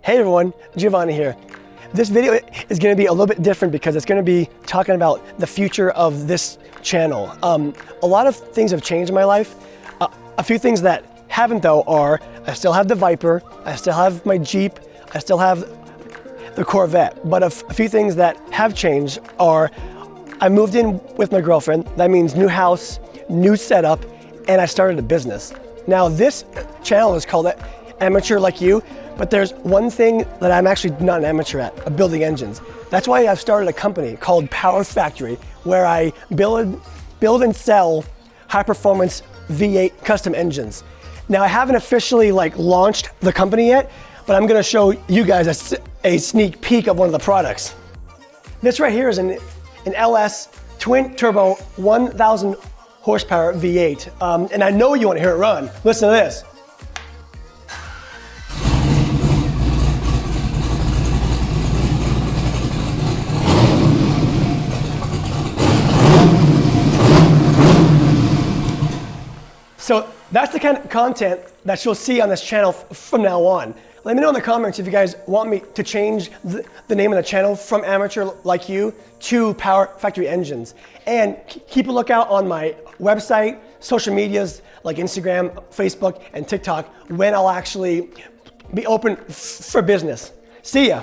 Hey everyone, Giovanni here. This video is going to be a little bit different because it's going to be talking about the future of this channel. A lot of things have changed in my life. A few things that haven't though are, I still have the Viper, I still have my Jeep, I still have the Corvette. But a few things that have changed are, I moved in with my girlfriend. That means new house, new setup, and I started a business. Now this channel is called Amateur Like You, but there's one thing that I'm actually not an amateur at, building engines. That's why I've started a company called Power Factory, where I build and sell high performance V8 custom engines. Now I haven't officially launched the company yet, but I'm gonna show you guys a sneak peek of one of the products. This right here is an LS twin turbo 1000 horsepower V8. And I know you wanna hear it run. Listen to this. So that's the kind of content that you'll see on this channel from now on. Let me know in the comments if you guys want me to change the name of the channel from Amateur Like You to Power Factory Engines. And keep a lookout on my website, social medias like Instagram, Facebook, and TikTok when I'll actually be open for business. See ya.